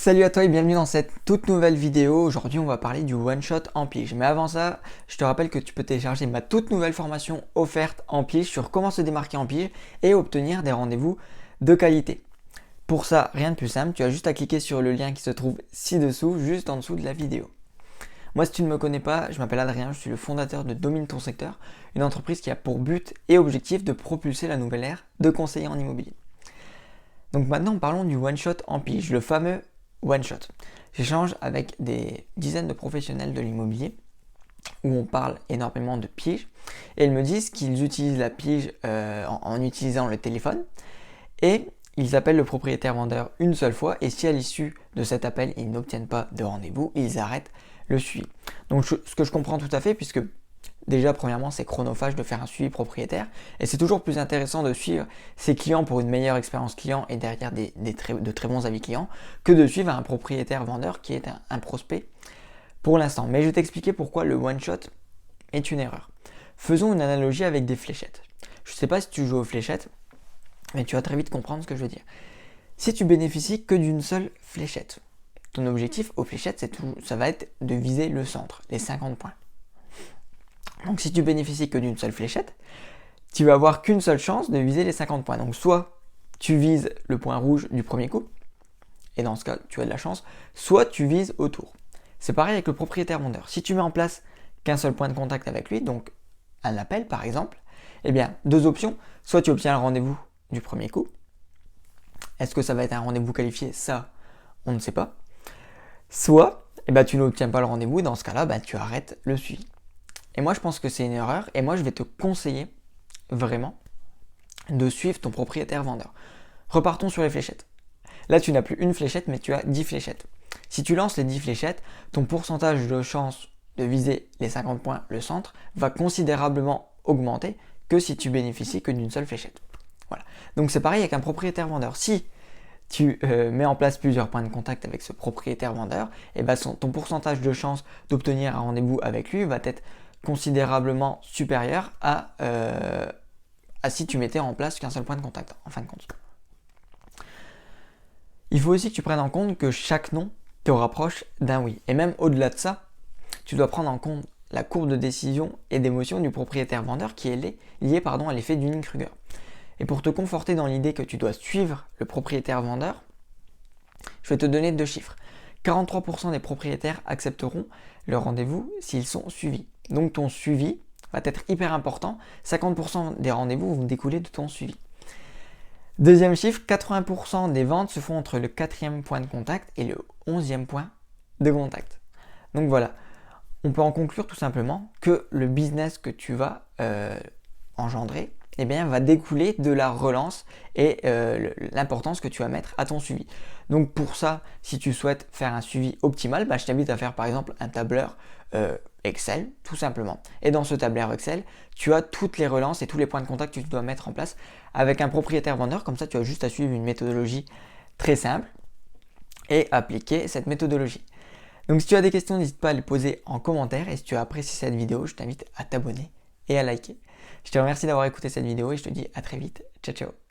Salut à toi et bienvenue dans cette toute nouvelle vidéo. Aujourd'hui on va parler du one shot en pige. Mais avant ça, je te rappelle que tu peux télécharger ma toute nouvelle formation offerte en pige sur comment se démarquer en pige et obtenir des rendez-vous de qualité. Pour ça, rien de plus simple, tu as juste à cliquer sur le lien qui se trouve ci-dessous, juste en dessous de la vidéo. Moi si tu ne me connais pas, je m'appelle Adrien, je suis le fondateur de Domine ton secteur, une entreprise qui a pour but et objectif de propulser la nouvelle ère de conseiller en immobilier. Donc maintenant parlons du one shot en pige, le fameux one shot. J'échange avec des dizaines de professionnels de l'immobilier où on parle énormément de pige et ils me disent qu'ils utilisent la pige en utilisant le téléphone et ils appellent le propriétaire vendeur une seule fois et si à l'issue de cet appel ils n'obtiennent pas de rendez-vous, ils arrêtent le suivi. Donc ce que je comprends tout à fait puisque déjà, premièrement, c'est chronophage de faire un suivi propriétaire et c'est toujours plus intéressant de suivre ses clients pour une meilleure expérience client et derrière de très bons avis clients que de suivre un propriétaire vendeur qui est un prospect pour l'instant. Mais je vais t'expliquer pourquoi le one shot est une erreur. Faisons une analogie avec des fléchettes. Je ne sais pas si tu joues aux fléchettes, mais tu vas très vite comprendre ce que je veux dire. Si tu bénéficies que d'une seule fléchette, ton objectif aux fléchettes, ça va être de viser le centre, les 50 points. Donc si tu bénéficies que d'une seule fléchette, tu vas avoir qu'une seule chance de viser les 50 points. Donc soit tu vises le point rouge du premier coup, et dans ce cas tu as de la chance, soit tu vises autour. C'est pareil avec le propriétaire vendeur. Si tu mets en place qu'un seul point de contact avec lui, donc un appel par exemple, eh bien deux options, soit tu obtiens le rendez-vous du premier coup. Est-ce que ça va être un rendez-vous qualifié? Ça, on ne sait pas. Soit tu n'obtiens pas le rendez-vous, dans ce cas-là, tu arrêtes le suivi. Et moi, je pense que c'est une erreur. Et moi, je vais te conseiller vraiment de suivre ton propriétaire vendeur. Repartons sur les fléchettes. Là, tu n'as plus une fléchette, mais tu as 10 fléchettes. Si tu lances les 10 fléchettes, ton pourcentage de chance de viser les 50 points, le centre, va considérablement augmenter que si tu bénéficies que d'une seule fléchette. Voilà. Donc c'est pareil avec un propriétaire vendeur. Si tu mets en place plusieurs points de contact avec ce propriétaire vendeur, et ton pourcentage de chance d'obtenir un rendez-vous avec lui va être considérablement supérieur à si tu mettais en place qu'un seul point de contact, en fin de compte. Il faut aussi que tu prennes en compte que chaque non te rapproche d'un oui. Et même au-delà de ça, tu dois prendre en compte la courbe de décision et d'émotion du propriétaire vendeur qui est liée à l'effet Dunning-Kruger. Et pour te conforter dans l'idée que tu dois suivre le propriétaire vendeur, je vais te donner 2 chiffres. 43% des propriétaires accepteront le rendez-vous s'ils sont suivis. Donc ton suivi va être hyper important. 50% des rendez-vous vont découler de ton suivi. Deuxième chiffre, 80% des ventes se font entre le 4e point de contact et le 11e point de contact. Donc voilà, on peut en conclure tout simplement que le business que tu vas engendrer va découler de la relance et l'importance que tu vas mettre à ton suivi. Donc pour ça, si tu souhaites faire un suivi optimal, je t'invite à faire par exemple un tableur Excel, tout simplement. Et dans ce tableur Excel, tu as toutes les relances et tous les points de contact que tu dois mettre en place avec un propriétaire vendeur. Comme ça, tu as juste à suivre une méthodologie très simple et appliquer cette méthodologie. Donc si tu as des questions, n'hésite pas à les poser en commentaire. Et si tu as apprécié cette vidéo, je t'invite à t'abonner et à liker. Je te remercie d'avoir écouté cette vidéo et je te dis à très vite. Ciao, ciao.